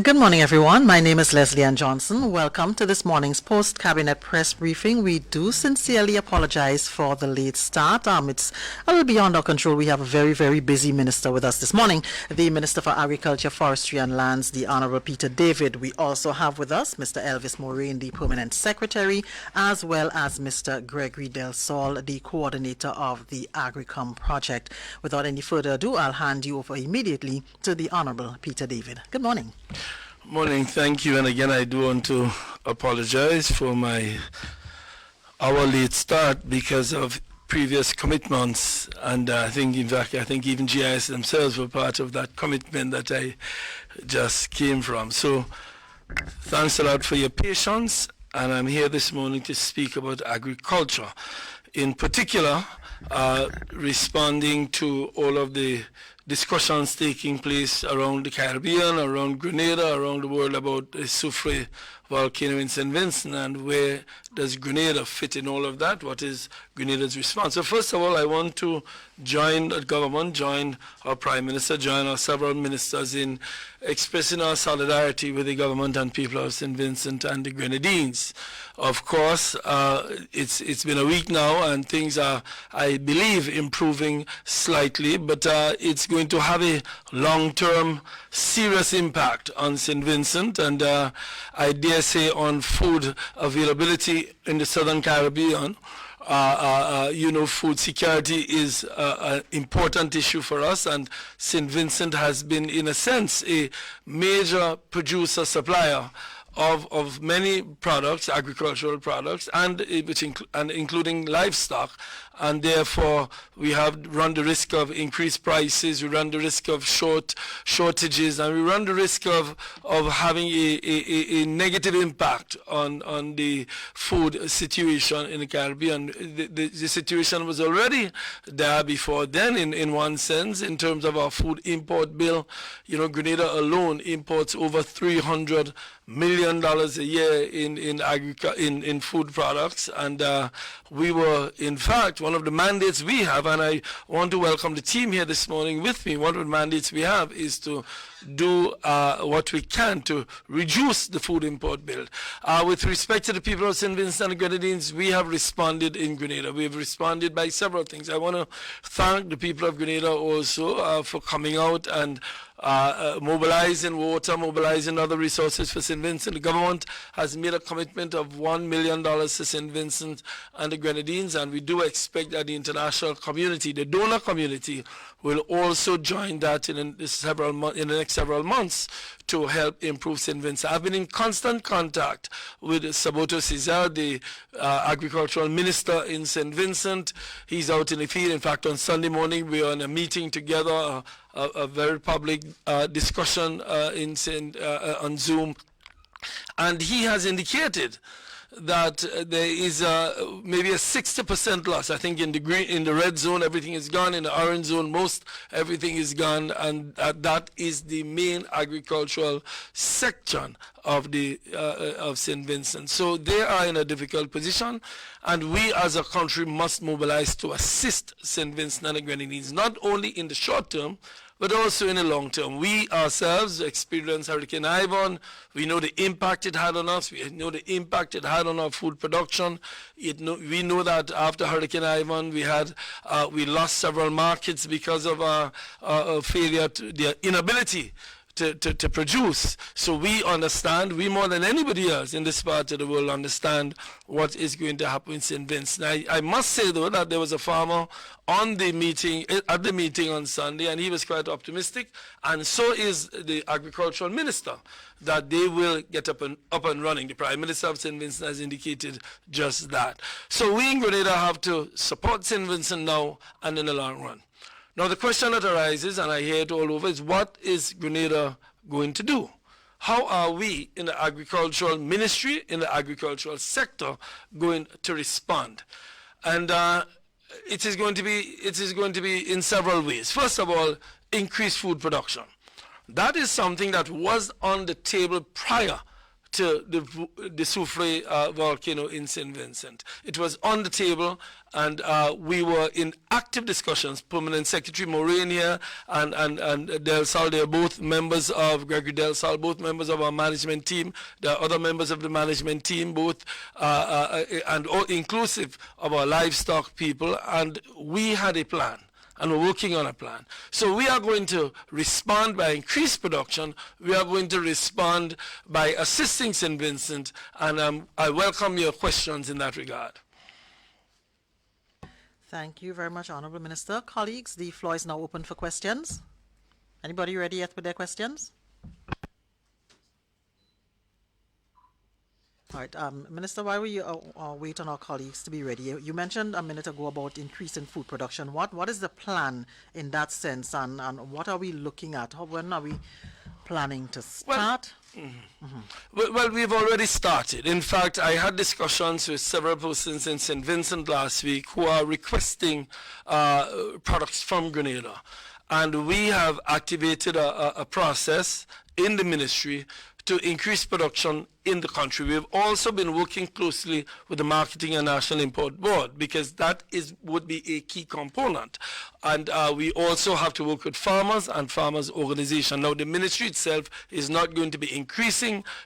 Good morning, everyone. My name is Leslie Ann Johnson. Welcome to this morning's post-cabinet press briefing. We do sincerely apologize for the late start. It's a little beyond our control. We have a very, very busy minister with us this morning, the Minister for Agriculture, Forestry and Lands, the Honorable Peter David. We also have with us Mr. Elvis Moraine, the Permanent Secretary, as well as Mr. Gregory Del Sol, the Coordinator of the AgriCom project. Without any further ado, I'll hand you over immediately to the Honorable Peter David. Good morning. Morning, thank you. And again, I do want to apologize for our late start because of previous commitments. And I think even GIS themselves were part of that commitment that I just came from. So thanks a lot for your patience. And I'm here this morning to speak about agriculture. In particular, responding to all of the discussions taking place around the Caribbean, around Grenada, around the world about the Soufrière volcano in St. Vincent, and where does Grenada fit in all of that? What is Grenada's response? So first of all, I want to join the government, join our Prime Minister, join our several ministers in expressing our solidarity with the government and people of St. Vincent and the Grenadines. Of course, it's been a week now and things are, I believe, improving slightly, but it's going to have a long-term serious impact on St. Vincent and I dare say on food availability in the Southern Caribbean. Food security is an important issue for us, and St. Vincent has been, in a sense, a major producer, supplier of many products, agricultural products, and including livestock. And therefore, we have run the risk of increased prices, we run the risk of shortages, and we run the risk of having a negative impact on the food situation in the Caribbean. The situation was already there before then, in one sense, in terms of our food import bill. Grenada alone imports over $300 million a year in food products, and we were, in fact, one of the mandates we have, and I want to welcome the team here this morning with me. One of the mandates we have is to do what we can to reduce the food import bill. With respect to the people of St. Vincent and the Grenadines, we have responded in Grenada. We have responded by several things. I want to thank the people of Grenada also for coming out and mobilizing water, mobilizing other resources for St. Vincent. The government has made a commitment of $1 million to St. Vincent and the Grenadines, and we do expect that the international community, the donor community, will also join that in the next several months to help improve St. Vincent. I've been in constant contact with Saboto Cesar, the agricultural minister in St. Vincent. He's out in the field. In fact, on Sunday morning, we were in a meeting together, a very public discussion on Zoom. And he has indicated that there is maybe a 60% loss. I think in the red zone, everything is gone. In the orange zone, most everything is gone, and that is the main agricultural section of St. Vincent. So they are in a difficult position, and we as a country must mobilize to assist St. Vincent and the Grenadines, not only in the short term, but also in the long term. We ourselves experienced Hurricane Ivan. We know the impact it had on us. We know the impact it had on our food production. We know that after Hurricane Ivan, we lost several markets because of our failure, the inability to produce. So we understand, we more than anybody else in this part of the world understand what is going to happen in St. Vincent. I must say, though, that there was a farmer at the meeting on Sunday, and he was quite optimistic, and so is the agricultural minister, that they will get up and running. The Prime Minister of St. Vincent has indicated just that. So we in Grenada have to support St. Vincent now and in the long run. Now the question that arises, and I hear it all over, is what is Grenada going to do? How are we in the agricultural ministry, in the agricultural sector, going to respond? And it is going to be in several ways. First of all, increased food production. That is something that was on the table prior to the Soufriere volcano in St. Vincent. It was on the table, and we were in active discussions. Permanent Secretary Moraine here and Del Sal, they're both members of Gregory Del Sal, both members of our management team. There are other members of the management team, both and all inclusive of our livestock people, and we had a plan. And we're working on a plan. So we are going to respond by increased production. We are going to respond by assisting St. Vincent, and I welcome your questions in that regard. Thank you very much, Honorable Minister. Colleagues, the floor is now open for questions. Anybody ready yet with their questions? All right, Minister, while we wait on our colleagues to be ready, you mentioned a minute ago about increasing food production. What is the plan in that sense, and what are we looking at? When are we planning to start? Well, we've already started. In fact, I had discussions with several persons in St. Vincent last week who are requesting products from Grenada. And we have activated a process in the ministry to increase production in the country. We've also been working closely with the Marketing and National Import Board, because that would be a key component. And we also have to work with farmers and farmers' organizations. Now, the ministry itself is not going to be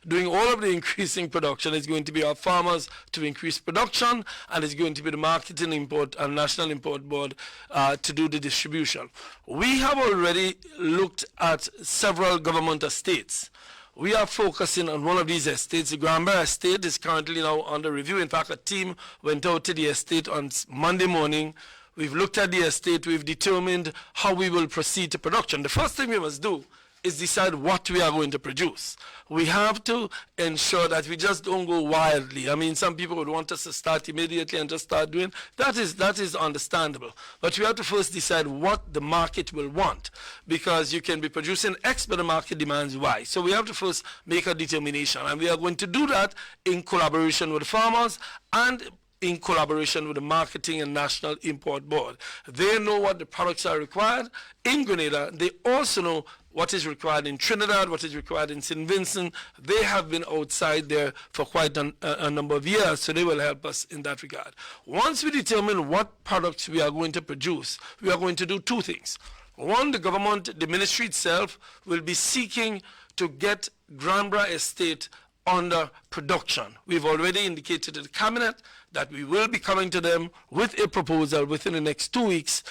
doing all of the increasing production. It's going to be our farmers to increase production, and it's going to be the Marketing Import and National Import Board to do the distribution. We have already looked at several government estates. We are focusing on one of these estates. The Granberry estate is currently now under review. In fact, a team went out to the estate on Monday morning. We've looked at the estate. We've determined how we will proceed to production. The first thing we must do is decide what we are going to produce. We have to ensure that we just don't go wildly. I mean, some people would want us to start immediately and just start doing. That is understandable. But we have to first decide what the market will want, because you can be producing X, but the market demands Y. So we have to first make a determination, and we are going to do that in collaboration with the farmers and in collaboration with the Marketing and National Import Board. They know what the products are required in Grenada. They also know what is required in Trinidad, what is required in St. Vincent. They have been outside there for quite a number of years, so they will help us in that regard. Once we determine what products we are going to produce, we are going to do two things. One, the government, the ministry itself, will be seeking to get Granberry Estate under production. We've already indicated to the cabinet that we will be coming to them with a proposal within the next 2 weeks,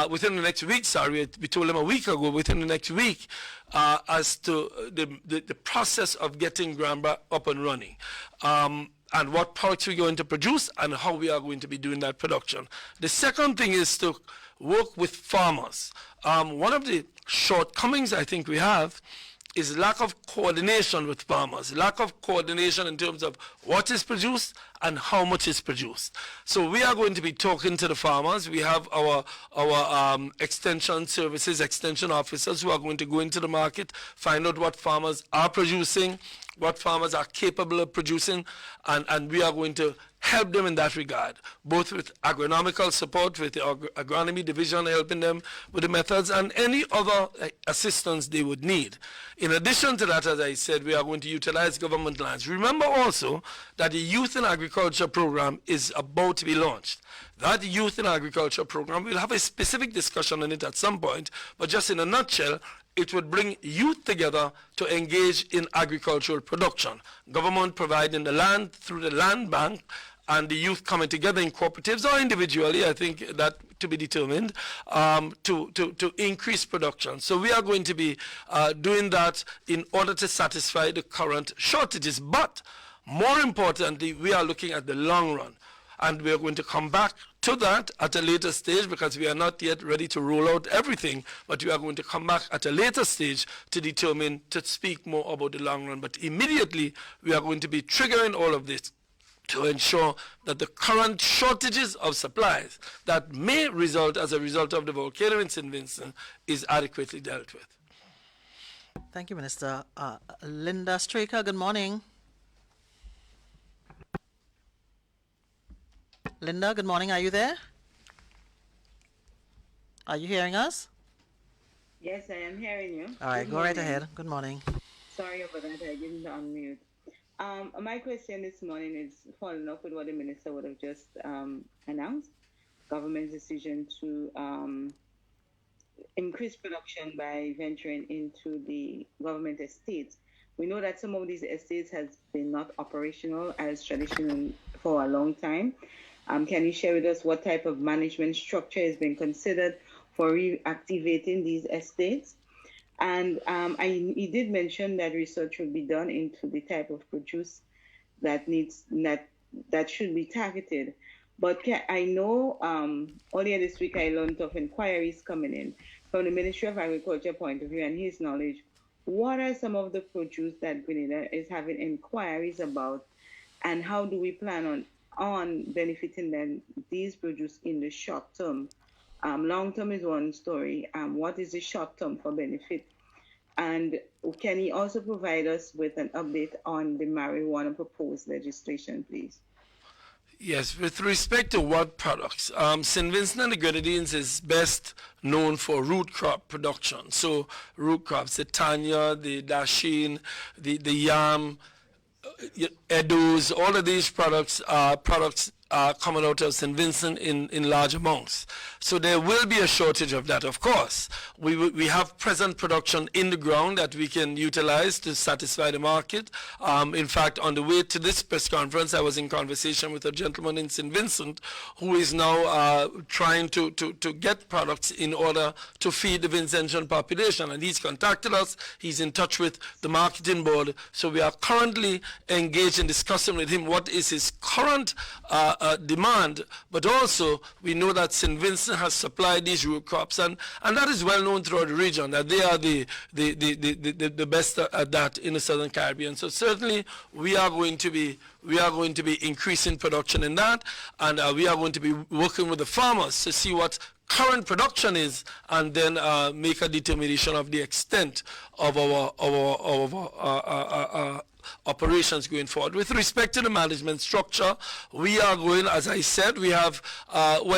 within the next week, sorry, we told them a week ago, within the next week, as to the process of getting Granberry up and running. And what products we're going to produce and how we are going to be doing that production. The second thing is to work with farmers. One of the shortcomings I think we have is lack of coordination with farmers, lack of coordination in terms of what is produced and how much is produced. So we are going to be talking to the farmers. We have our extension services, extension officers who are going to go into the market, find out what farmers are producing, what farmers are capable of producing, and we are going to help them in that regard, both with agronomical support, with the agronomy division helping them with the methods, and any other assistance they would need. In addition to that, as I said, we are going to utilize government lands. Remember also that the Youth in Agriculture program is about to be launched. That Youth in Agriculture program, we'll have a specific discussion on it at some point, but just in a nutshell, it would bring youth together to engage in agricultural production. Government providing the land through the land bank, and the youth coming together in cooperatives or individually, I think that to be determined, to increase production. So we are going to be doing that in order to satisfy the current shortages. But more importantly, we are looking at the long run. And we are going to come back to that at a later stage, because we are not yet ready to roll out everything, but we are going to come back at a later stage to determine, to speak more about the long run. But immediately, we are going to be triggering all of this to ensure that the current shortages of supplies that may result as a result of the volcano in St. Vincent is adequately dealt with. Thank you, Minister. Linda Straker, good morning. Linda, good morning. Are you there? Are you hearing us? Yes, I am hearing you. All right, go right ahead. Good morning. Sorry about that, I didn't unmute. My question this morning is following up with what the minister would have just announced. Government's decision to increase production by venturing into the government estates. We know that some of these estates has been not operational as traditional for a long time. Can you share with us what type of management structure has been considered for reactivating these estates? And he did mention that research will be done into the type of produce that should be targeted. But I know earlier this week I learned of inquiries coming in from the Ministry of Agriculture point of view and his knowledge. What are some of the produce that Grenada is having inquiries about, and how do we plan on benefiting them, these produce in the short term? Long term is one story. What is the short term for benefit? And can he also provide us with an update on the marijuana proposed legislation, please? Yes, with respect to what products, St. Vincent and the Grenadines is best known for root crop production. So root crops, the Tanya, the Dasheen, the yam, Edos, all of these products are coming out of St. Vincent in large amounts. So there will be a shortage of that, of course. We have present production in the ground that we can utilize to satisfy the market. In fact, on the way to this press conference, I was in conversation with a gentleman in St. Vincent who is now trying to get products in order to feed the Vincentian population. And he's contacted us. He's in touch with the marketing board. So we are currently engaged in discussing with him what is his current demand, but also we know that St. Vincent has supplied these root crops, and that is well known throughout the region that they are the best at that in the Southern Caribbean. So certainly we are going to be increasing production in that, and we are going to be working with the farmers to see what current production is, and then make a determination of the extent of our operations going forward. With respect to the management structure, we are going, as I said, we have,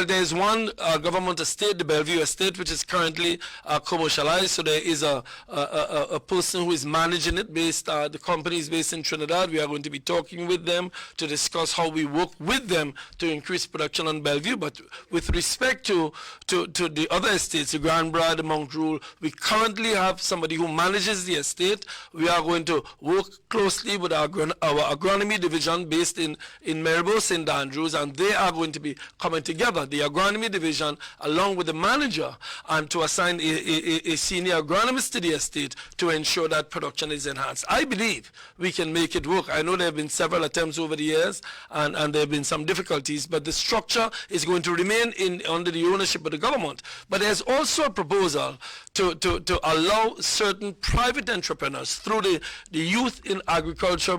there's one government estate, the Bellevue estate, which is currently commercialized. So there is a person who is managing it the company is based in Trinidad. We are going to be talking with them to discuss how we work with them to increase production on Bellevue. But with respect to the other estates, the Grand Bras, the Mount Rule, we currently have somebody who manages the estate. We are going to work closely with our agronomy division based in Maribor, St. Andrews, and they are going to be coming together, the agronomy division, along with the manager, and to assign a senior agronomist to the estate to ensure that production is enhanced. I believe we can make it work. I know there have been several attempts over the years, and there have been some difficulties, but the structure is going to remain under the ownership of the government. But there's also a proposal to allow certain private entrepreneurs through the Youth in Agriculture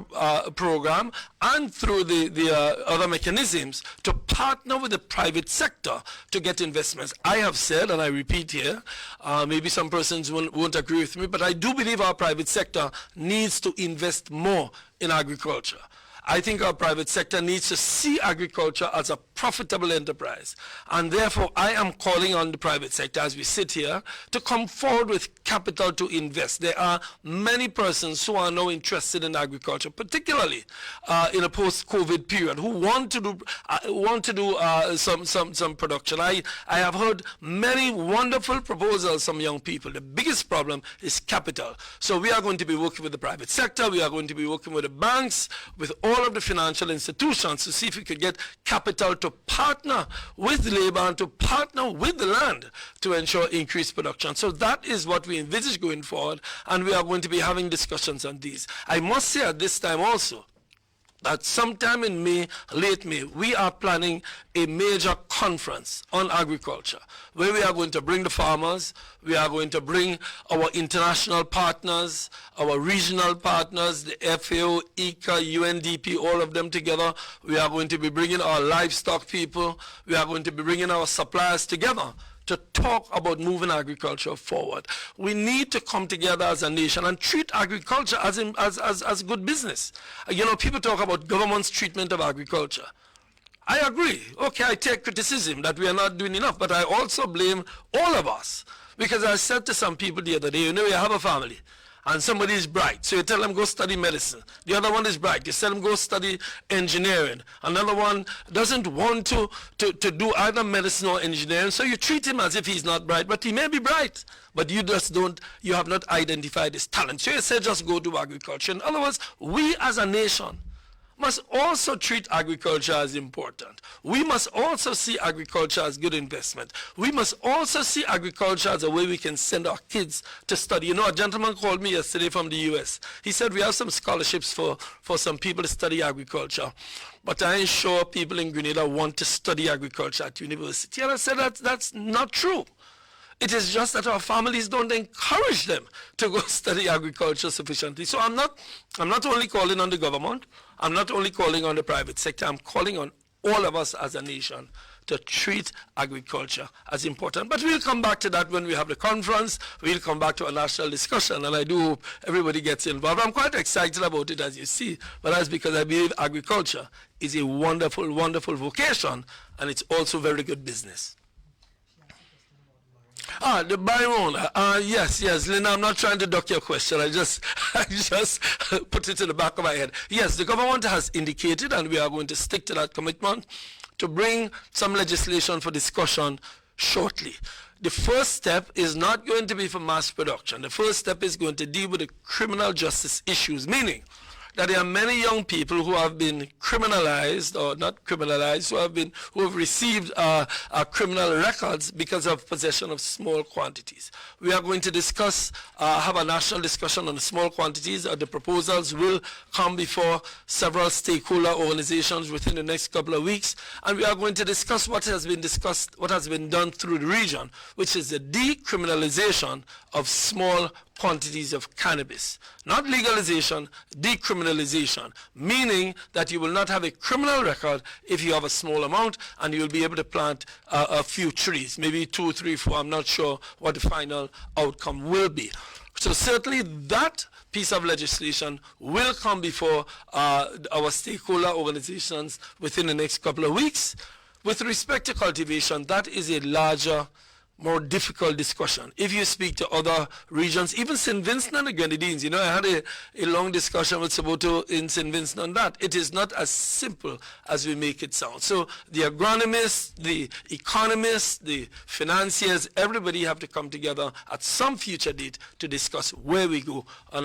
program and through the other mechanisms to partner with the private sector to get investments. I have said, and I repeat here, maybe some persons won't agree with me, but I do believe our private sector needs to invest more in agriculture. I think our private sector needs to see agriculture as a profitable enterprise. And therefore, I am calling on the private sector as we sit here to come forward with capital to invest. There are many persons who are now interested in agriculture, particularly in a post-COVID period, who want to do some production. I have heard many wonderful proposals from young people. The biggest problem is capital. So we are going to be working with the private sector. We are going to be working with the banks, with all of the financial institutions to see if we could get capital to partner with labor and to partner with the land to ensure increased production. So that is what we envisage going forward, and we are going to be having discussions on these. I must say at this time also that sometime in May, late May, we are planning a major conference on agriculture where we are going to bring the farmers, we are going to bring our international partners, our regional partners, the FAO, ICA, UNDP, all of them together. We are going to be bringing our livestock people, we are going to be bringing our suppliers together to talk about moving agriculture forward. We need to come together as a nation and treat agriculture as good business. You know, people talk about government's treatment of agriculture. I agree. Okay, I take criticism that we are not doing enough, but I also blame all of us. Because I said to some people the other day, you know, you have a family, and somebody is bright. So you tell them, go study medicine. The other one is bright. You tell them, go study engineering. Another one doesn't want to do either medicine or engineering, so you treat him as if he's not bright, but he may be bright. But you have not identified his talent. So you say, just go to agriculture. In other words, we as a nation must also treat agriculture as important. We must also see agriculture as good investment. We must also see agriculture as a way we can send our kids to study. You know, a gentleman called me yesterday from the U.S. He said, we have some scholarships for some people to study agriculture, but I ain't sure people in Grenada want to study agriculture at university. And I said, that's not true. It is just that our families don't encourage them to go study agriculture sufficiently. So I'm not only calling on the government, I'm not only calling on the private sector, I'm calling on all of us as a nation to treat agriculture as important. But we'll come back to that when we have the conference. We'll come back to a national discussion, and I do hope everybody gets involved. I'm quite excited about it, as you see, but that's because I believe agriculture is a wonderful, wonderful vocation, and it's also very good business. The Byron. Yes, Linda, I'm not trying to duck your question. I just put it in the back of my head. Yes, the government has indicated, and we are going to stick to that commitment, to bring some legislation for discussion shortly. The first step is not going to be for mass production. The first step is going to deal with the criminal justice issues, meaning that there are many young people who have been criminalized, or not criminalized, who have received criminal records because of possession of small quantities. We are going to discuss, have a national discussion on the small quantities. The proposals will come before several stakeholder organizations within the next couple of weeks, and we are going to discuss what has been done through the region, which is the decriminalization of small quantities of cannabis. Not legalization, decriminalization, meaning that you will not have a criminal record if you have a small amount, and you will be able to plant a few trees, maybe 2, 3, 4, I'm not sure what the final outcome will be. So certainly that piece of legislation will come before our stakeholder organizations within the next couple of weeks. With respect to cultivation, that is a larger, more difficult discussion. If you speak to other regions, even St. Vincent and the Grenadines, you know, I had a long discussion with Saboto in St. Vincent on that. It is not as simple as we make it sound. So the agronomists, the economists, the financiers, everybody have to come together at some future date to discuss where we go on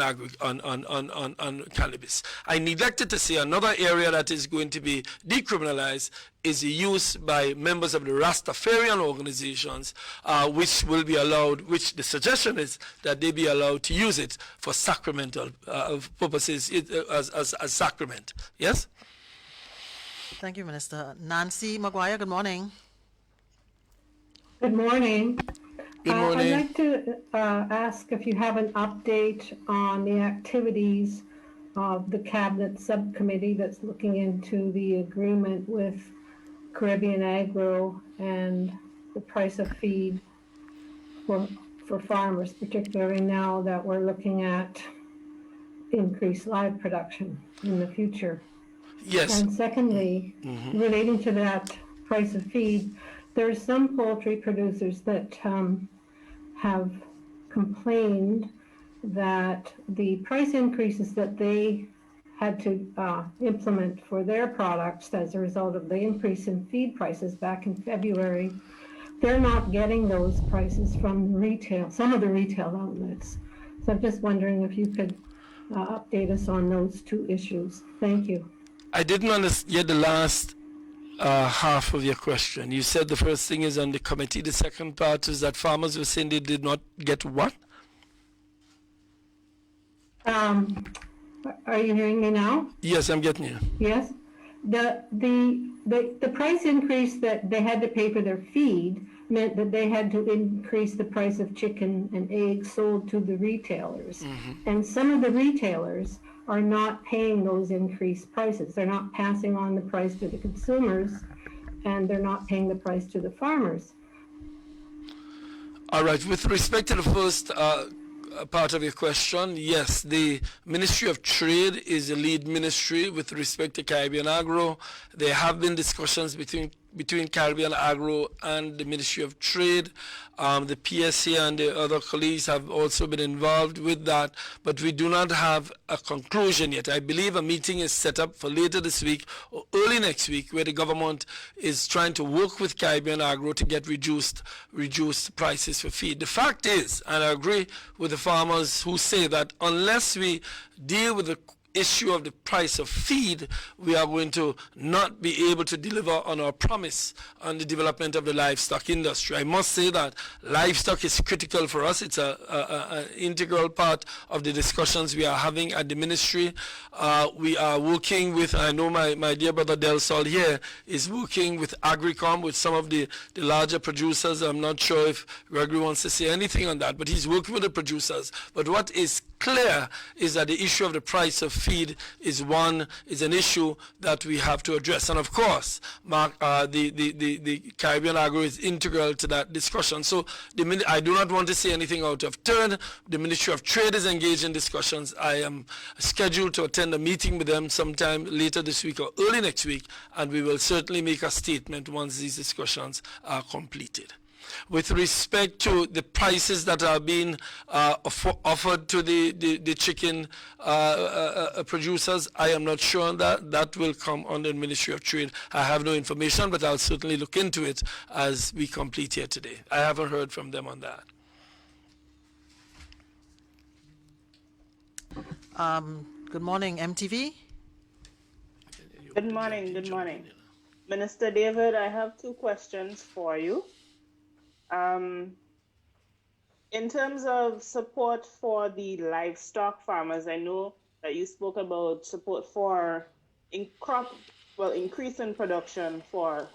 cannabis. I neglected to say another area that is going to be decriminalized is the use by members of the Rastafarian organizations, which will be allowed, which the suggestion is that they be allowed to use it for sacramental purposes, as sacrament. Yes? Thank you, Minister. Nancy Maguire, good morning. Good morning. Good morning. I'd like to ask if you have an update on the activities of the Cabinet Subcommittee that's looking into the agreement with Caribbean Agro and the price of feed for farmers, particularly now that we're looking at increased live production in the future. Yes. And secondly, relating to that price of feed, there are some poultry producers that have complained that the price increases that they had to implement for their products as a result of the increase in feed prices back in February, they're not getting those prices from retail, some of the retail outlets. So I'm just wondering if you could update us on those two issues. Thank you. I didn't understand the last half of your question. You said the first thing is on the committee. The second part is that farmers were saying they did not get what? Are you hearing me now? Yes, I'm getting you. Yes. The price increase that they had to pay for their feed meant that they had to increase the price of chicken and eggs sold to the retailers. And some of the retailers are not paying those increased prices. They're not passing on the price to the consumers, and they're not paying the price to the farmers. All right. With respect to the first part of your question, yes, the Ministry of Trade is the lead ministry with respect to Caribbean Agro. There have been discussions between between Caribbean Agro and the Ministry of Trade. The PSA and the other colleagues have also been involved with that, but we do not have a conclusion yet. I believe a meeting is set up for later this week or early next week where the government is trying to work with Caribbean Agro to get reduced prices for feed. The fact is, and I agree with the farmers who say that unless we deal with the issue of the price of feed, we are going to not be able to deliver on our promise on the development of the livestock industry. I must say that livestock is critical for us. It's an integral part of the discussions we are having at the ministry. We are working with, I know my dear brother Del Sol here is working with Agricom, with some of the larger producers. I'm not sure if Gregory wants to say anything on that, but he's working with the producers. But what is clear is that the issue of the price of feed is an issue that we have to address. And of course, Mark, the Caribbean Agro is integral to that discussion. So I do not want to say anything out of turn. The Ministry of Trade is engaged in discussions. I am scheduled to attend a meeting with them sometime later this week or early next week, and we will certainly make a statement once these discussions are completed. With respect to the prices that are being offered to the chicken producers, I am not sure on that. That will come under the Ministry of Trade. I have no information, but I'll certainly look into it as we complete here today. I haven't heard from them on that. Good morning, MTV. Good morning, good morning. Minister David, I have two questions for you. In terms of support for the livestock farmers, I know that you spoke about support for increase in production for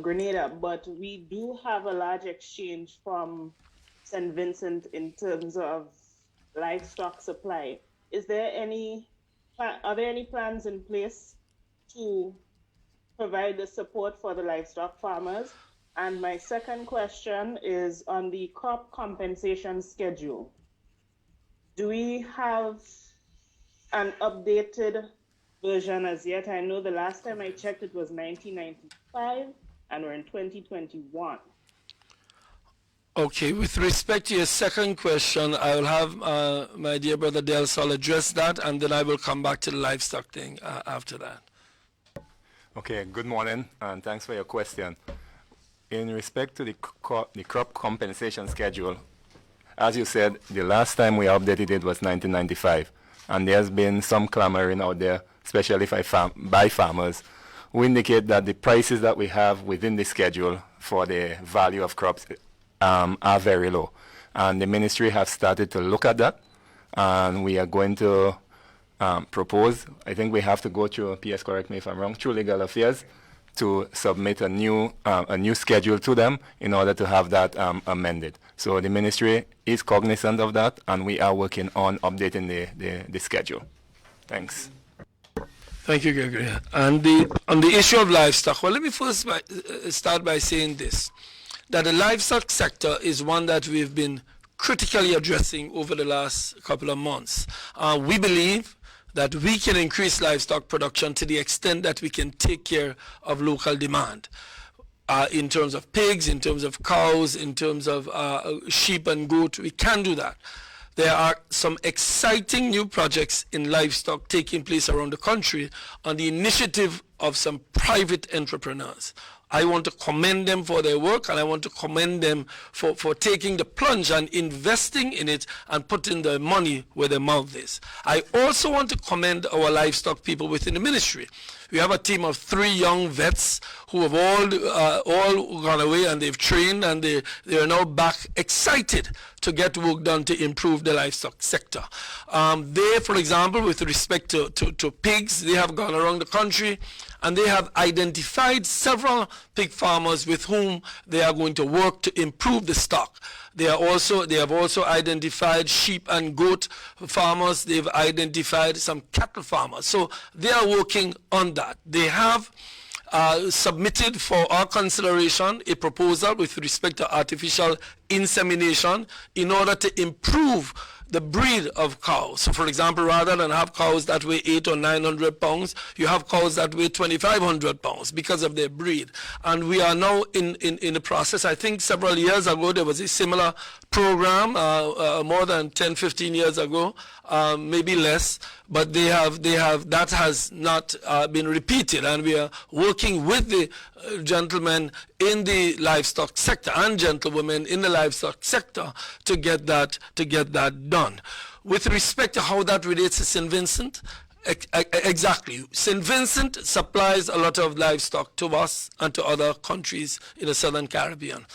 Grenada, but we do have a large exchange from St. Vincent in terms of livestock supply. Are there any plans in place to provide the support for the livestock farmers? And my second question is on the crop compensation schedule. Do we have an updated version as yet? I know the last time I checked it was 1995 and we're in 2021. Okay, with respect to your second question, I will have my dear brother Del Sol address that, and then I will come back to the livestock thing after that. Okay, good morning, and thanks for your question. In respect to the crop compensation schedule, as you said, the last time we updated it was 1995, and there's been some clamoring out there, especially by farmers, who indicate that the prices that we have within the schedule for the value of crops are very low. And the ministry has started to look at that, and we are going to propose, I think we have to go through, PS correct me if I'm wrong, through legal affairs, to submit a new schedule to them in order to have that amended. So the ministry is cognizant of that, and we are working on updating the schedule. Thanks. Thank you, Gregory. And on the issue of livestock, well, let me first start by saying this, that the livestock sector is one that we've been critically addressing over the last couple of months. We believe that we can increase livestock production to the extent that we can take care of local demand. In terms of pigs, in terms of cows, in terms of sheep and goat, we can do that. There are some exciting new projects in livestock taking place around the country on the initiative of some private entrepreneurs. I want to commend them for their work, and I want to commend them for taking the plunge and investing in it and putting their money where their mouth is. I also want to commend our livestock people within the ministry. We have a team of 3 young vets who have all gone away, and they've trained, and they are now back excited to get work done to improve the livestock sector. They, for example, with respect to pigs, they have gone around the country and they have identified several pig farmers with whom they are going to work to improve the stock. They have also identified sheep and goat farmers. They've identified some cattle farmers. So they are working on that. They have submitted for our consideration a proposal with respect to artificial insemination in order to improve the breed of cows. So for example, rather than have cows that weigh 800 or 900 pounds, you have cows that weigh 2,500 pounds because of their breed. And we are now in the process. I think several years ago there was a similar program, more than 10, 15 years ago, maybe less, but that has not been repeated, and we are working with the gentlemen in the livestock sector and gentlewomen in the livestock sector to get that done. With respect to how that relates to St. Vincent, exactly. St. Vincent supplies a lot of livestock to us and to other countries in the Southern Caribbean.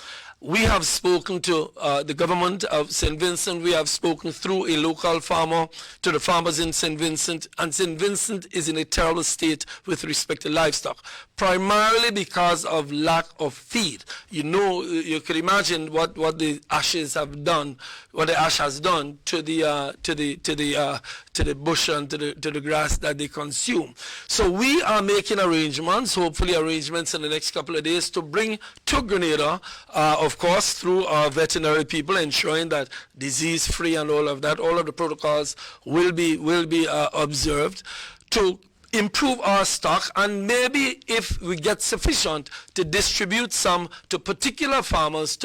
We have spoken to the government of St. Vincent. We have spoken through a local farmer to the farmers in St. Vincent, and St. Vincent is in a terrible state with respect to livestock, primarily because of lack of feed. You know, you can imagine what the ashes have done, what the ash has done to the bush and to the grass that they consume. So we are making arrangements, hopefully arrangements in the next couple of days, to bring to Grenada, of course, through our veterinary people, ensuring that disease-free and all of that, all of the protocols will be observed, to improve our stock, and maybe if we get sufficient, to distribute some to particular farmers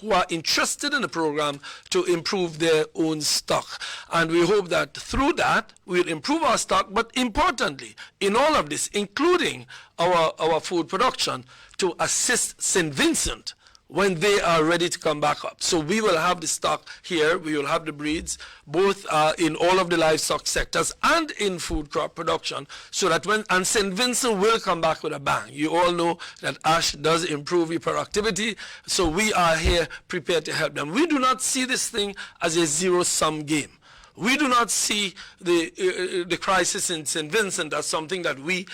who are interested in the program to improve their own stock. And we hope that through that we'll improve our stock, but importantly in all of this, including our food production, to assist St. Vincent when they are ready to come back up. So we will have the stock here, we will have the breeds, both in all of the livestock sectors and in food crop production, so that and St. Vincent will come back with a bang. You all know that ash does improve your productivity, so we are here prepared to help them. We do not see this thing as a zero-sum game. We do not see the crisis in St. Vincent as something that we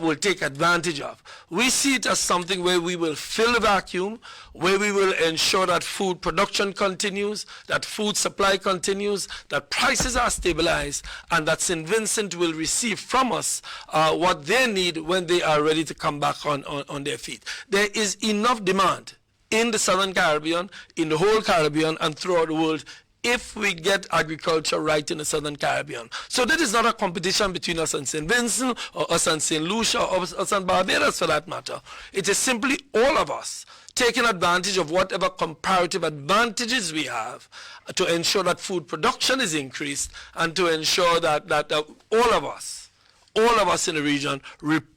will take advantage of. We see it as something where we will fill the vacuum, where we will ensure that food production continues, that food supply continues, that prices are stabilized, and that St. Vincent will receive from us what they need when they are ready to come back on their feet. There is enough demand in the Southern Caribbean, in the whole Caribbean, and throughout the world, if we get agriculture right in the Southern Caribbean. So that is not a competition between us and St. Vincent, or us and St. Lucia, or us and Barbados for that matter. It is simply all of us taking advantage of whatever comparative advantages we have to ensure that food production is increased, and to ensure that all of us in the region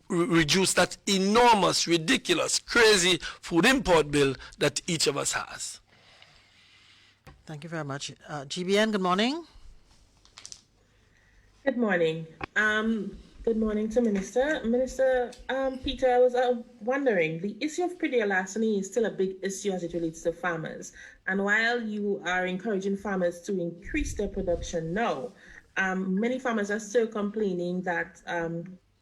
reduce that enormous, ridiculous, crazy food import bill that each of us has. Thank you very much. GBN, good morning. Good morning. Good morning to Minister. Minister Peter, I was wondering, the issue of predatory larceny is still a big issue as it relates to farmers. And while you are encouraging farmers to increase their production now, many farmers are still complaining that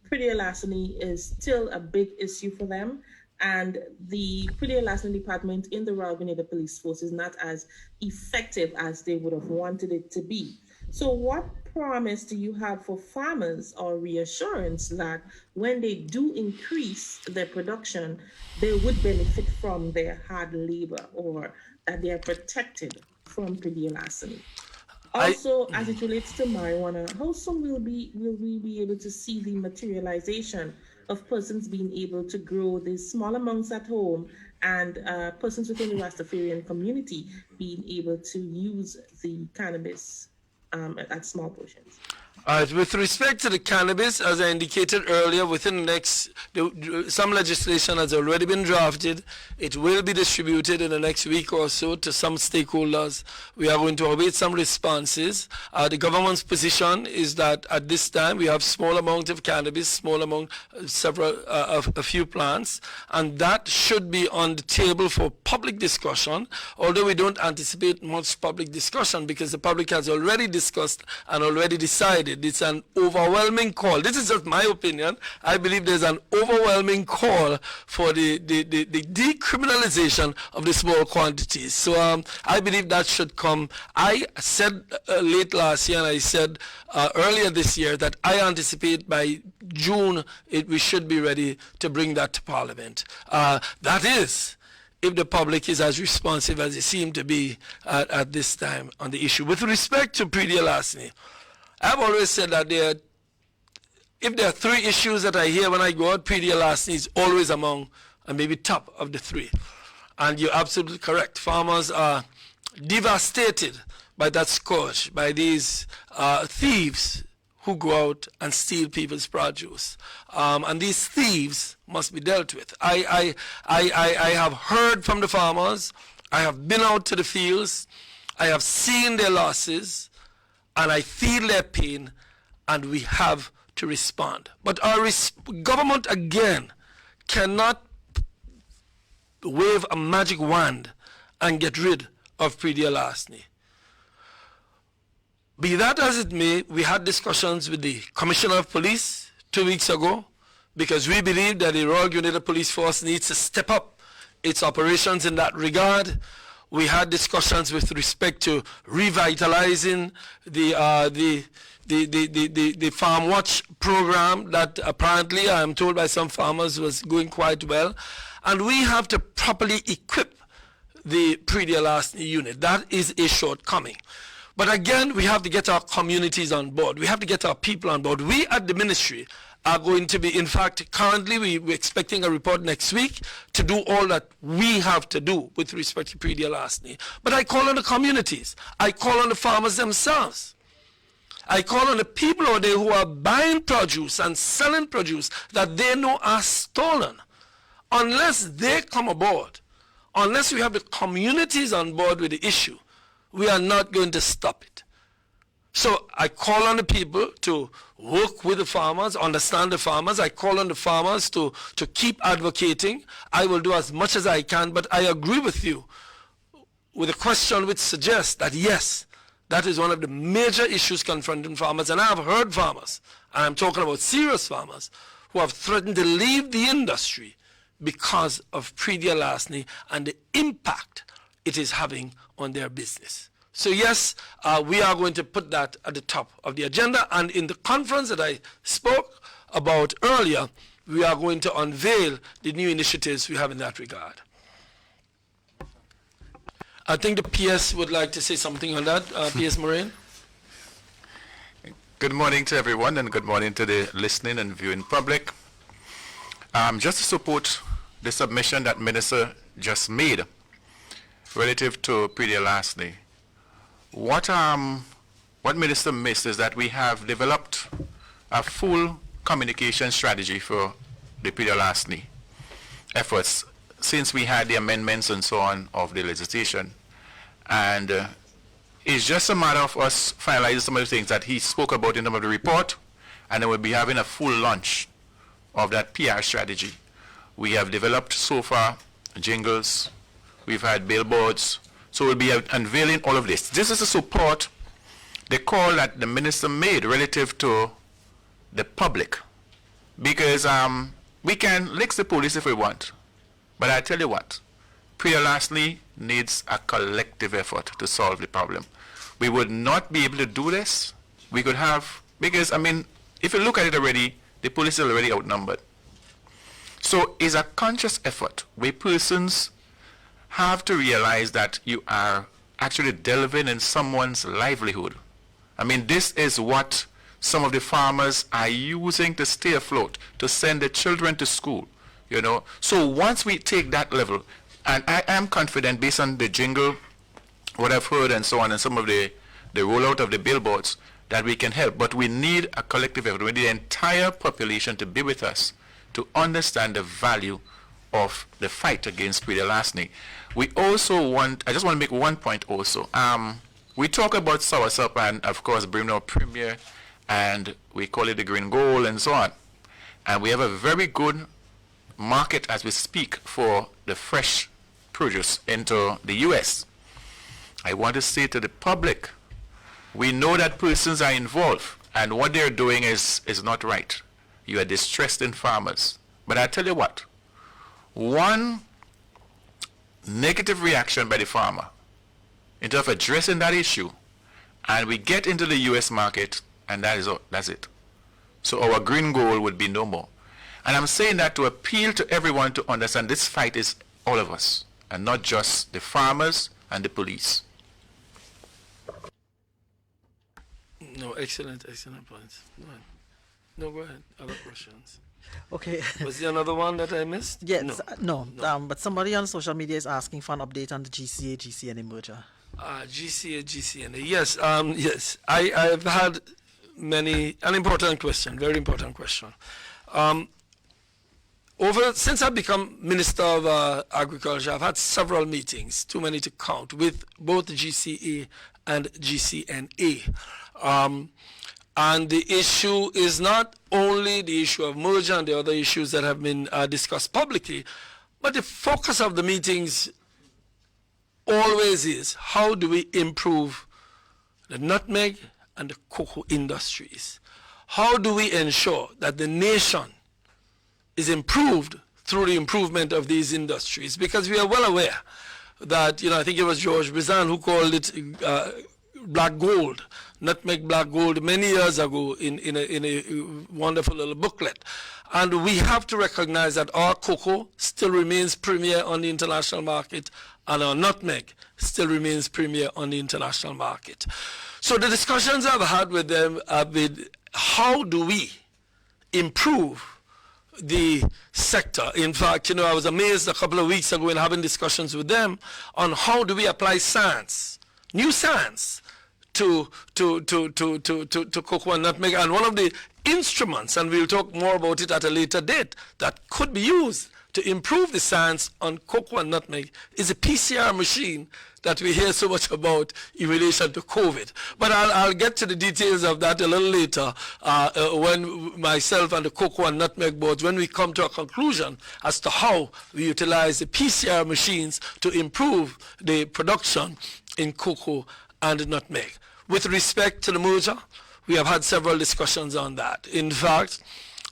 predatory larceny is still a big issue for them. And the predatory larceny department in the Royal Grenada Police Force is not as effective as they would have wanted it to be. So what promise do you have for farmers, or reassurance that when they do increase their production, they would benefit from their hard labor, or that they are protected from predatory larceny? Also, as it relates to marijuana, how soon will we be able to see the materialization of persons being able to grow these small amounts at home, and persons within the Rastafarian community being able to use the cannabis at small portions? With respect to the cannabis, as I indicated earlier, within the next, some legislation has already been drafted. It will be distributed in the next week or so to some stakeholders. We are going to await some responses. The government's position is that at this time we have small amount of cannabis, small amount, a few plants, and that should be on the table for public discussion, although we don't anticipate much public discussion because the public has already discussed and already decided. It's an overwhelming call. This is just my opinion. I believe there's an overwhelming call for the decriminalization of the small quantities. So I believe that should come. I said late last year, and I said earlier this year, that I anticipate by June we should be ready to bring that to Parliament. That is, if the public is as responsive as they seem to be at this time on the issue. With respect to pre-deal larceny, I've always said that if there are three issues that I hear when I go out, pre-deal larceny is always among and maybe top of the three. And you're absolutely correct. Farmers are devastated by that scourge, by these thieves who go out and steal people's produce. And these thieves must be dealt with. I have heard from the farmers, I have been out to the fields, I have seen their losses, and I feel their pain, and we have to respond. But our government, again, cannot wave a magic wand and get rid of pre-deal larceny. Be that as it may, we had discussions with the Commissioner of Police 2 weeks ago because we believe that the Royal Grenada Police Force needs to step up its operations in that regard. We had discussions with respect to revitalizing the Farm Watch program that apparently, I am told by some farmers, was going quite well. And we have to properly equip the pre-deal larceny unit. That is a shortcoming. But again, we have to get our communities on board. We have to get our people on board. We at the ministry are going to be, in fact, currently we're expecting a report next week to do all that we have to do with respect to pre-deal larceny. But I call on the communities. I call on the farmers themselves. I call on the people out there who are buying produce and selling produce that they know are stolen. Unless they come aboard, unless we have the communities on board with the issue, we are not going to stop it. So I call on the people to work with the farmers, understand the farmers. I call on the farmers to keep advocating. I will do as much as I can, but I agree with you with a question which suggests that yes, that is one of the major issues confronting farmers. And I have heard farmers, and I'm talking about serious farmers, who have threatened to leave the industry because of pre-deal larceny and the impact it is having on their business. So yes, we are going to put that at the top of the agenda, and in the conference that I spoke about earlier, we are going to unveil the new initiatives we have in that regard. I think the PS would like to say something on that. PS Moraine. Good morning to everyone, and good morning to the listening and viewing public. Just to support the submission that Minister just made relative to pre-deal larceny, what Minister missed is that we have developed a full communication strategy for the pre-deal larceny efforts since we had the amendments and so on of the legislation. And it's just a matter of us finalizing some of the things that he spoke about in the report, and then we'll be having a full launch of that PR strategy. We have developed so far jingles, we've had billboards, so we'll be unveiling all of this. This is to support the call that the minister made relative to the public, because we can lick the police if we want, but I tell you what, pre-deal larceny needs a collective effort to solve the problem. We would not be able to do this. We could have, because I mean, if you look at it already, the police are already outnumbered. So it's a conscious effort where persons have to realize that you are actually delving in someone's livelihood. I mean, this is what some of the farmers are using to stay afloat, to send their children to school, you know. So once we take that level, and I am confident based on the jingle, what I've heard and so on, and some of the rollout of the billboards, that we can help. But we need a collective effort. We need the entire population to be with us to understand the value of the fight against pre-deal larceny. We also want, I just want to make one point also. We talk about soursop and of course Brimnor Premier, and we call it the green gold and so on. And we have a very good market as we speak for the fresh produce into the US. I want to say to the public, we know that persons are involved and what they're doing is not right. You are distressing farmers. But I tell you what, one negative reaction by the farmer in terms of addressing that issue, and we get into the US market, and that's it. So our green goal would be no more. And I'm saying that to appeal to everyone to understand this fight is all of us. and not just the farmers and the police. No, excellent points. No, go ahead. Other questions. Okay. Was there another one that I missed? Yes, no. But somebody on social media is asking for an update on the GCA-GCNA merger. GCA-GCNA. Yes, yes. I've had an important question, very important question. Since I've become Minister of Agriculture, I've had several meetings, too many to count, with both the GCA and GCNA. And the issue is not only the issue of merger and the other issues that have been discussed publicly, but the focus of the meetings always is how do we improve the nutmeg and the cocoa industries? How do we ensure that the nation is improved through the improvement of these industries? Because we are well aware that, I think it was George Bizan who called it black gold, nutmeg black gold, many years ago in a wonderful little booklet. And we have to recognize that our cocoa still remains premier on the international market, and our nutmeg still remains premier on the international market. So the discussions I've had with them have been, how do we improve the sector? In fact, I was amazed a couple of weeks ago in having discussions with them on how do we apply science, new science, to cocoa and nutmeg. And one of the instruments, and we'll talk more about it at a later date, that could be used to improve the science on cocoa and nutmeg is a PCR machine that we hear so much about in relation to COVID. But I'll get to the details of that a little later when myself and the cocoa and nutmeg boards, when we come to a conclusion as to how we utilize the PCR machines to improve the production in cocoa and nutmeg. With respect to the merger, we have had several discussions on that. In fact,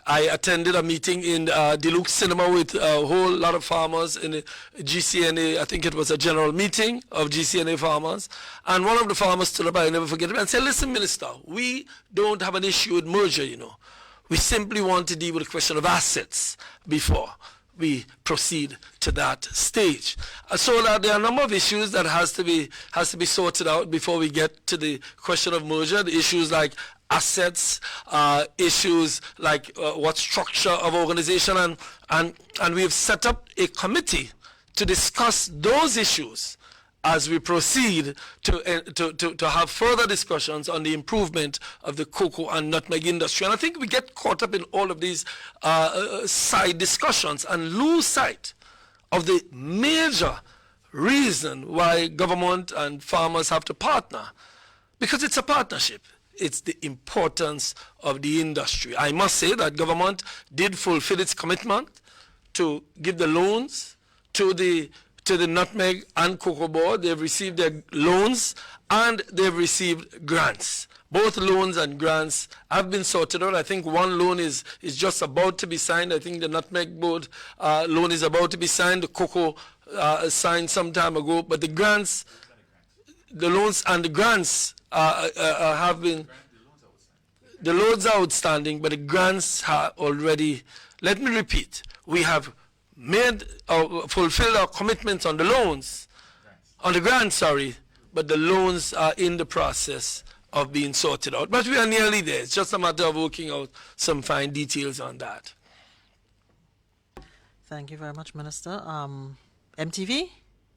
I attended a meeting in Deluxe Cinema with a whole lot of farmers in the GCNA. I think it was a general meeting of GCNA farmers. And one of the farmers stood up, I'll never forget it, and said, listen, Minister, we don't have an issue with merger, We simply want to deal with the question of assets before we proceed to that stage. So that there are a number of issues that has to be sorted out before we get to the question of merger. The issues like assets, issues like what structure of organization, and we have set up a committee to discuss those issues as we proceed to have further discussions on the improvement of the cocoa and nutmeg industry. And I think we get caught up in all of these side discussions and lose sight of the major reason why government and farmers have to partner, because it's a partnership. It's the importance of the industry. I must say that government did fulfill its commitment to give the loans to the nutmeg and cocoa board. They've received their loans and they've received grants. Both loans and grants have been sorted out. I think one loan is just about to be signed. I think the nutmeg board loan is about to be signed. The cocoa signed some time ago. But the grants, the loans and the grants have been, the loans are outstanding, but the grants are already, let me repeat, we have fulfilled our commitments on the loans, on the grants, sorry, but the loans are in the process of being sorted out. But we are nearly there. It's just a matter of working out some fine details on that. Thank you very much, Minister. MTV,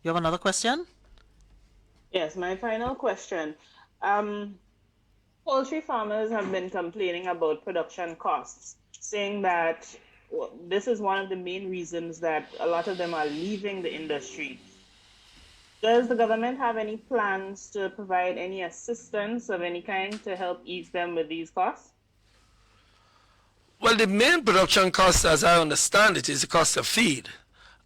you have another question? Yes, my final question. Poultry farmers have been complaining about production costs, saying that this is one of the main reasons that a lot of them are leaving the industry. Does the government have any plans to provide any assistance of any kind to help ease them with these costs? Well, the main production cost, as I understand it, is the cost of feed.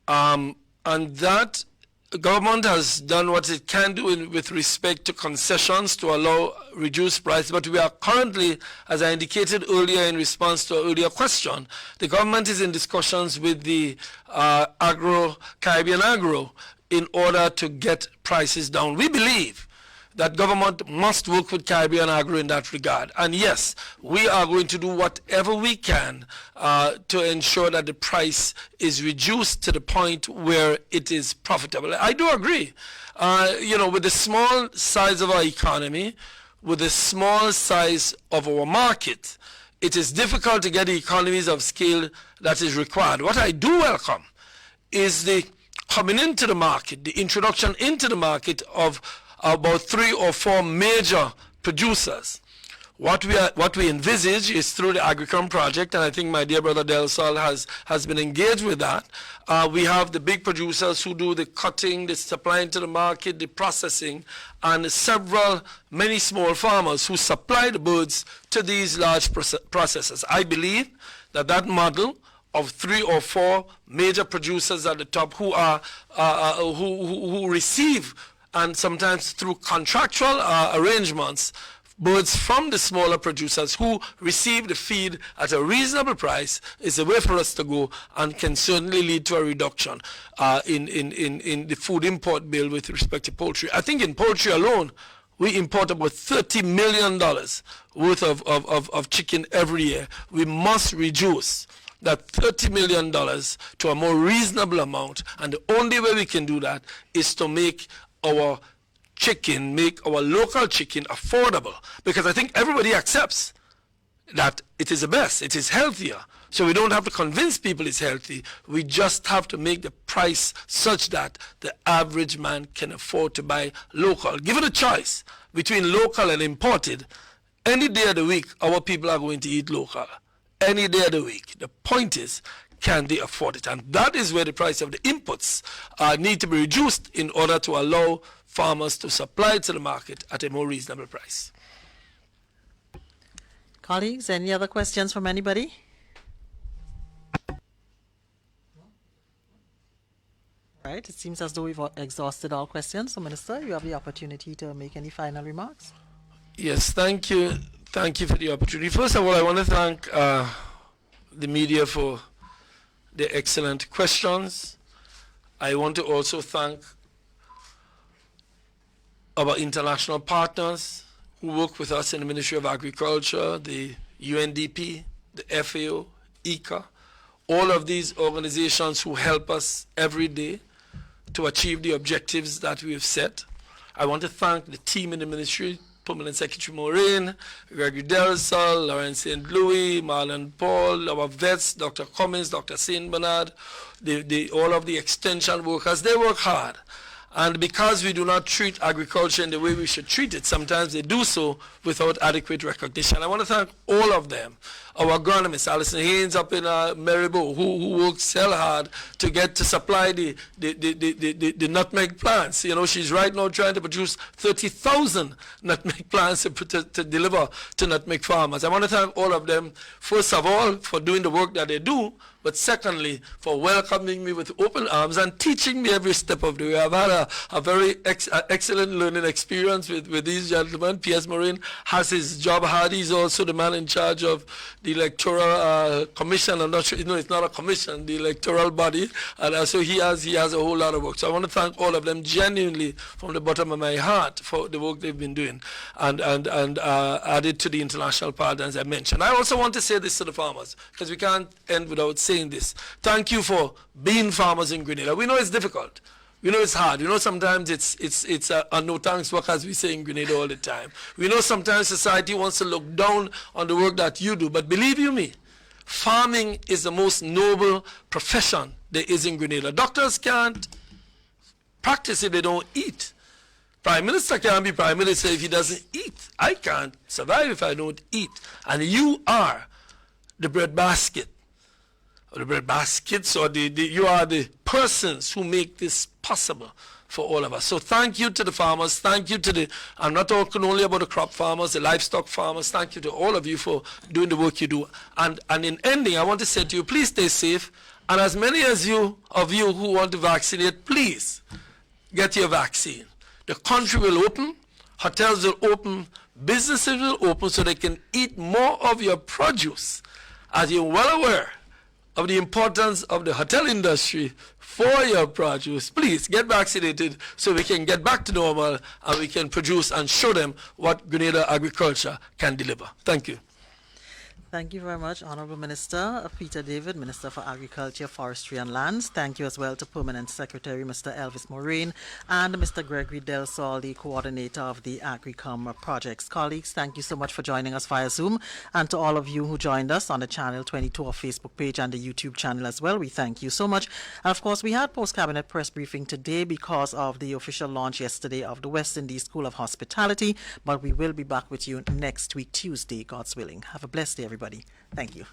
And that the government has done what it can do with respect to concessions to allow reduced price, but we are currently, as I indicated earlier in response to an earlier question, the government is in discussions with the Caribbean Agro in order to get prices down. We believe that government must work with Caribbean Agro in that regard. And yes, we are going to do whatever we can to ensure that the price is reduced to the point where it is profitable. I do agree. With the small size of our economy, with the small size of our market, it is difficult to get the economies of scale that is required. What I do welcome is the coming into the market, the introduction into the market of about 3 or 4 major producers. What we envisage is through the Agricom project, and I think my dear brother Del Sol has been engaged with that. We have the big producers who do the cutting, the supplying to the market, the processing, and many small farmers who supply the birds to these large processors. I believe that model of 3 or 4 major producers at the top who are who receive, and sometimes through contractual arrangements, birds from the smaller producers who receive the feed at a reasonable price is a way for us to go, and can certainly lead to a reduction in the food import bill with respect to poultry. I think in poultry alone, we import about $30 million worth of chicken every year. We must reduce that $30 million to a more reasonable amount, and the only way we can do that is to make our local chicken affordable, because I think everybody accepts that it is the best, it is healthier. So we don't have to convince people it's healthy. We just have to make the price such that the average man can afford to buy local. Given a choice between local and imported, any day of the week, our people are going to eat local. Any day of the week. The point is, can they afford it? And that is where the price of the inputs need to be reduced in order to allow farmers to supply to the market at a more reasonable price. Colleagues, any other questions from anybody? Right, it seems as though we've exhausted all questions. So, Minister, you have the opportunity to make any final remarks. Yes, thank you. Thank you for the opportunity. First of all, I want to thank the media for the excellent questions. I want to also thank our international partners who work with us in the Ministry of Agriculture, the UNDP, the FAO, ICA, all of these organizations who help us every day to achieve the objectives that we have set. I want to thank the team in the ministry, Permanent Secretary Maureen, Gregory Del Sol, Lawrence St. Louis, Marlon Paul, our vets, Dr. Cummins, Dr. St. Bernard, all of the extension workers. They work hard. And because we do not treat agriculture in the way we should treat it, sometimes they do so without adequate recognition. I want to thank all of them. Our agronomist, Alison Haynes up in Maribo, who works hell hard to get to supply the nutmeg plants. You know, she's right now trying to produce 30,000 nutmeg plants to deliver to nutmeg farmers. I want to thank all of them, first of all, for doing the work that they do, but secondly, for welcoming me with open arms and teaching me every step of the way. I've had a very excellent learning experience with these gentlemen. P.S. Maureen has his job hard. He's also the man in charge of the electoral commission. I'm not sure, it's not a commission, the electoral body. And so he has a whole lot of work. So I want to thank all of them genuinely from the bottom of my heart for the work they've been doing, and added to the international partners I mentioned. I also want to say this to the farmers, because we can't end without saying this. Thank you for being farmers in Grenada. We know it's difficult. We know it's hard. We know sometimes it's a no thanks work, as we say in Grenada all the time. We know sometimes society wants to look down on the work that you do. But believe you me, farming is the most noble profession there is in Grenada. Doctors can't practice if they don't eat. Prime Minister can't be Prime Minister if he doesn't eat. I can't survive if I don't eat. And you are the breadbasket. Or the breadbaskets, or you are the persons who make this possible for all of us. So thank you to the farmers. Thank you to I'm not talking only about the crop farmers, the livestock farmers. Thank you to all of you for doing the work you do. And in ending, I want to say to you, please stay safe. And as many of you who want to vaccinate, please get your vaccine. The country will open, hotels will open, businesses will open, so they can eat more of your produce. As you're well aware, of the importance of the hotel industry for your produce, please get vaccinated so we can get back to normal and we can produce and show them what Grenada agriculture can deliver. Thank you. Thank you very much, Honorable Minister Peter David, Minister for Agriculture, Forestry and Lands. Thank you as well to Permanent Secretary Mr. Elvis Moraine and Mr. Gregory Del Sol, the coordinator of the AgriCom projects. Colleagues, thank you so much for joining us via Zoom, and to all of you who joined us on the Channel 22 of Facebook page and the YouTube channel as well. We thank you so much. And of course, we had post-cabinet press briefing today because of the official launch yesterday of the West Indies School of Hospitality, but we will be back with you next week, Tuesday, God's willing. Have a blessed day, everybody. Thank you.